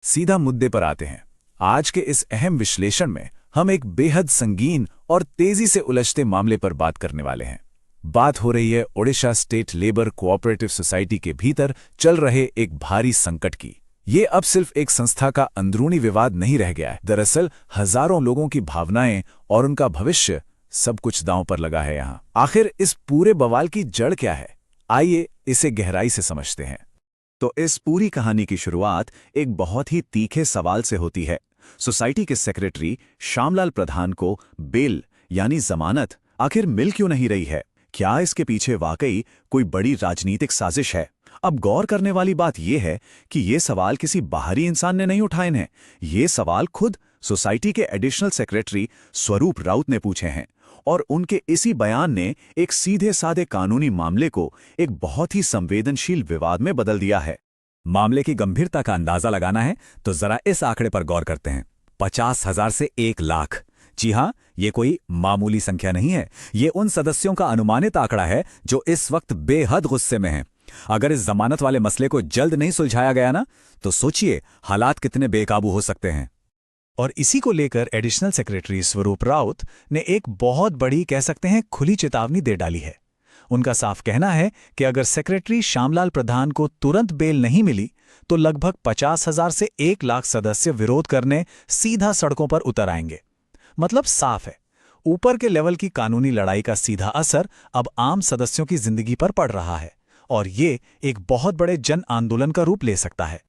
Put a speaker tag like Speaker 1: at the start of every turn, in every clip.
Speaker 1: सीधा मुद्दे पर आते हैं। आज के इस अहम विश्लेषण में हम एक बेहद संगीन और तेजी से उलझते मामले पर बात करने वाले हैं। बात हो रही है Odisha state labour cooperative society के भीतर चल रहे एक भारी संकट की। ये अब सिर्फ एक संस्था का अंदरूनी विवाद नहीं रह गया है। दरअसल हजारों लोगों की भावनाएं और उनका भविष्य सब कुछ दांव पर लगा है यहाँ। आखिर इस पूरे बवाल की जड़ क्या है? आइए इसे गहराई से समझते हैं।
Speaker 2: तो इस पूरी कहानी की शुरुआत एक बहुत ही तीखे सवाल से होती है। सोसाइटी के सेक्रेटरी श्यामलाल प्रधान को बेल यानी जमानत आखिर मिल क्यों नहीं रही है? क्या इसके पीछे वाकई कोई बड़ी राजनीतिक साजिश है? अब गौर करने वाली बात यह है कि ये सवाल किसी बाहरी इंसान ने नहीं उठाए हैं। ये सवाल खुद सोसाइटी के एडिशनल सेक्रेटरी स्वरूप राउत ने पूछे हैं, और उनके इसी बयान ने एक सीधे साधे कानूनी मामले को एक बहुत ही संवेदनशील विवाद में बदल दिया है।
Speaker 3: मामले की गंभीरता का अंदाजा लगाना है तो जरा इस आंकड़े पर गौर करते हैं। 50,000 से 1 लाख। जी हां, ये कोई मामूली संख्या नहीं है। ये उन सदस्यों का अनुमानित आंकड़ा है जो इस वक्त बेहद गुस्से में हैं। अगर इस जमानत वाले मसले को जल्द नहीं सुलझाया गया ना, तो सोचिए हालात कितने बेकाबू हो सकते हैं।
Speaker 4: और इसी को लेकर एडिशनल सेक्रेटरी स्वरूप राउत ने एक बहुत बड़ी, कह सकते हैं, खुली चेतावनी दे डाली है। उनका साफ कहना है कि अगर सेक्रेटरी श्यामलाल प्रधान को तुरंत बेल नहीं मिली तो लगभग 50,000 से 1 लाख सदस्य विरोध करने सीधा सड़कों पर उतर आएंगे। मतलब साफ है, ऊपर के लेवल की कानूनी लड़ाई का सीधा असर अब आम सदस्यों की जिंदगी पर पड़ रहा है, और ये एक बहुत बड़े जन आंदोलन का रूप ले सकता है।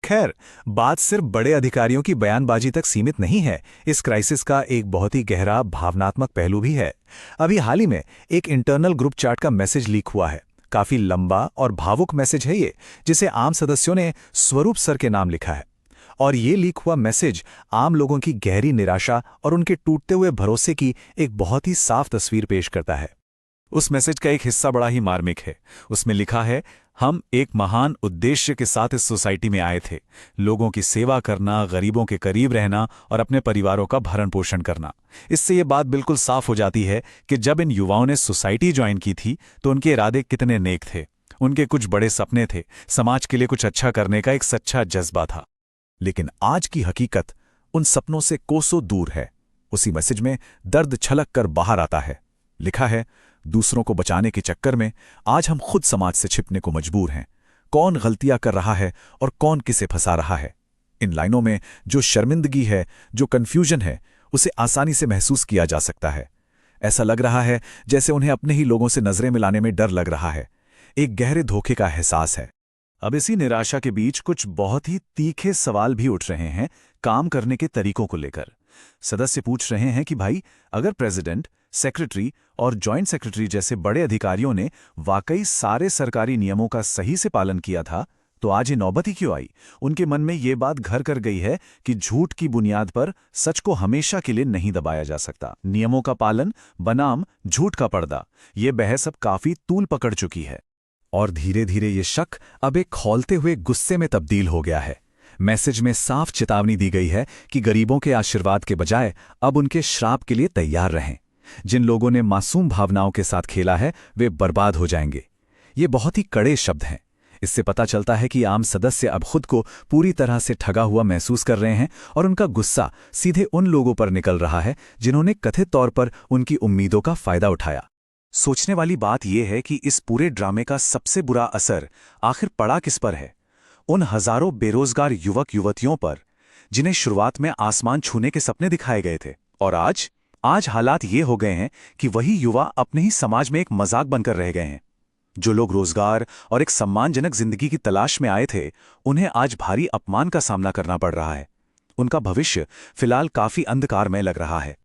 Speaker 4: खैर, बात सिर्फ बड़े अधिकारियों की बयानबाजी तक सीमित नहीं है। इस क्राइसिस का एक बहुत ही गहरा भावनात्मक पहलू भी है। अभी हाल ही में एक इंटरनल ग्रुप चैट का मैसेज लीक हुआ है। काफी लंबा और भावुक मैसेज है ये, जिसे आम सदस्यों ने स्वरूप सर के नाम लिखा है। और ये लीक हुआ मैसेज आम लोगों की गहरी निराशा और उनके टूटते हुए भरोसे की एक बहुत ही साफ तस्वीर पेश करता है। उस मैसेज का एक हिस्सा बड़ा ही मार्मिक है। उसमें लिखा है, हम एक महान उद्देश्य के साथ इस सोसाइटी में आए थे, लोगों की सेवा करना, गरीबों के करीब रहना और अपने परिवारों का भरण पोषण करना। इससे ये बात बिल्कुल साफ हो जाती है कि जब इन युवाओं ने सोसाइटी ज्वाइन की थी तो उनके इरादे कितने नेक थे। उनके कुछ बड़े सपने थे, समाज के लिए कुछ अच्छा करने का एक सच्चा जज्बा था। लेकिन आज की हकीकत उन सपनों से कोसों दूर है। उसी मैसेज में दर्द छलक कर बाहर आता है। लिखा है, दूसरों को बचाने के चक्कर में आज हम खुद समाज से छिपने को मजबूर हैं। कौन गलतियां कर रहा है और कौन किसे फंसा रहा है? इन लाइनों में जो शर्मिंदगी है, जो कन्फ्यूजन है, उसे आसानी से महसूस किया जा सकता है। ऐसा लग रहा है जैसे उन्हें अपने ही लोगों से नजरें मिलाने में डर लग रहा है। एक गहरे धोखे का एहसास है। अब इसी निराशा के बीच कुछ बहुत ही तीखे सवाल भी उठ रहे हैं काम करने के तरीकों को लेकर। सदस्य पूछ रहे हैं कि भाई, अगर प्रेसिडेंट, सेक्रेटरी और जॉइंट सेक्रेटरी जैसे बड़े अधिकारियों ने वाकई सारे सरकारी नियमों का सही से पालन किया था, तो आज ये नौबत ही क्यों आई? उनके मन में ये बात घर कर गई है कि झूठ की बुनियाद पर सच को हमेशा के लिए नहीं दबाया जा सकता। नियमों का पालन बनाम झूठ का पर्दा, ये बहस अब काफी तूल पकड़ चुकी है।
Speaker 3: और धीरे धीरे ये शक अब एक खौलते हुए गुस्से में तब्दील हो गया है। मैसेज में साफ चेतावनी दी गई है कि गरीबों के आशीर्वाद के बजाय अब उनके श्राप के लिए तैयार रहें। जिन लोगों ने मासूम भावनाओं के साथ खेला है वे बर्बाद हो जाएंगे। ये बहुत ही कड़े शब्द हैं। इससे पता चलता है कि आम सदस्य अब खुद को पूरी तरह से ठगा हुआ महसूस कर रहे हैं, और उनका गुस्सा सीधे उन लोगों पर निकल रहा है जिन्होंने कथित तौर पर उनकी उम्मीदों का फायदा उठाया।
Speaker 2: सोचने वाली बात यह है कि इस पूरे ड्रामे का सबसे बुरा असर आखिर पड़ा किस पर है? उन हजारों बेरोजगार युवक युवतियों पर जिन्हें शुरुआत में आसमान छूने के सपने दिखाए गए थे, और आज हालात ये हो गए हैं कि वही युवा अपने ही समाज में एक मजाक बनकर रह गए हैं। जो लोग रोजगार और एक सम्मानजनक जिंदगी की तलाश में आए थे, उन्हें आज भारी अपमान का सामना करना पड़ रहा है। उनका भविष्य फिलहाल काफी अंधकारमय लग रहा है।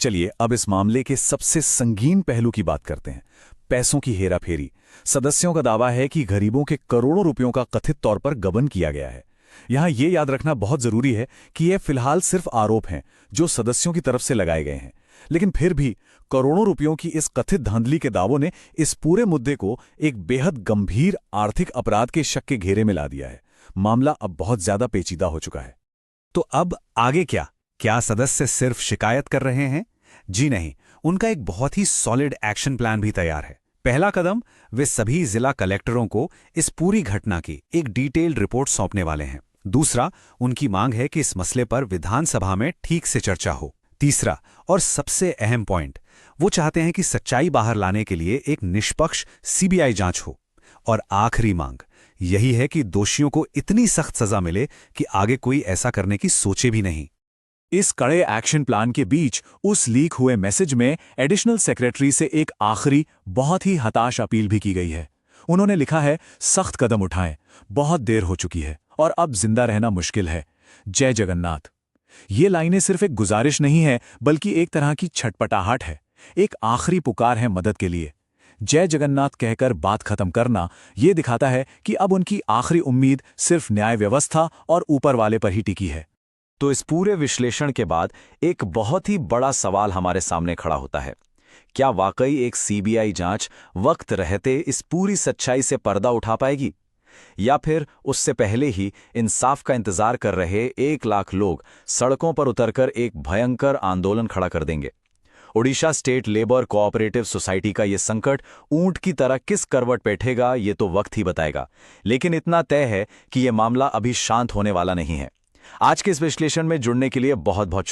Speaker 3: चलिए अब इस मामले के सबसे संगीन पहलू की बात करते हैं, पैसों की हेराफेरी। सदस्यों का दावा है कि गरीबों के करोड़ों रुपयों का कथित तौर पर गबन किया गया है। यहां यह याद रखना बहुत जरूरी है कि यह फिलहाल सिर्फ आरोप हैं जो सदस्यों की तरफ से लगाए गए हैं, लेकिन फिर भी करोड़ों रुपयों की इस कथित धांधली के दावों ने इस पूरे मुद्दे को एक बेहद गंभीर आर्थिक अपराध के शक के घेरे में ला दिया है। मामला अब बहुत ज्यादा पेचीदा हो चुका है।
Speaker 4: तो अब आगे क्या? क्या सदस्य सिर्फ शिकायत कर रहे हैं? जी नहीं, उनका एक बहुत ही सॉलिड एक्शन प्लान भी तैयार है। पहला कदम, वे सभी जिला कलेक्टरों को इस पूरी घटना की एक डिटेल्ड रिपोर्ट सौंपने वाले हैं।
Speaker 3: दूसरा, उनकी मांग है कि इस मसले पर विधानसभा में ठीक से चर्चा हो। तीसरा और सबसे अहम पॉइंट, वो चाहते हैं कि सच्चाई बाहर लाने के लिए एक निष्पक्ष सीबीआई जांच हो। और आखिरी मांग यही है कि दोषियों को इतनी सख्त सजा मिले कि आगे कोई ऐसा करने की सोचे भी नहीं।
Speaker 1: इस कड़े एक्शन प्लान के बीच उस लीक हुए मैसेज में एडिशनल सेक्रेटरी से एक आखिरी बहुत ही हताश अपील भी की गई है। उन्होंने लिखा है, सख्त कदम उठाएं, बहुत देर हो चुकी है और अब जिंदा रहना मुश्किल है। जय जगन्नाथ। ये लाइनें सिर्फ एक गुजारिश नहीं है, बल्कि एक तरह की छटपटाहट है, एक आखिरी पुकार है मदद के लिए। जय जगन्नाथ कहकर बात खत्म करना ये दिखाता है कि अब उनकी आखिरी उम्मीद सिर्फ न्याय व्यवस्था और ऊपर वाले पर ही टिकी है।
Speaker 2: तो इस पूरे विश्लेषण के बाद एक बहुत ही बड़ा सवाल हमारे सामने खड़ा होता है। क्या वाकई एक सीबीआई जांच वक्त रहते इस पूरी सच्चाई से पर्दा उठा पाएगी, या फिर उससे पहले ही इंसाफ का इंतजार कर रहे 1 लाख लोग सड़कों पर उतरकर एक भयंकर आंदोलन खड़ा कर देंगे? Odisha state labour cooperative society का ये संकट ऊंट की तरह किस करवट बैठेगा, ये तो वक्त ही बताएगा। लेकिन इतना तय है कि ये मामला अभी शांत होने वाला नहीं है। आज के इस विश्लेषण में जुड़ने के लिए बहुत बहुत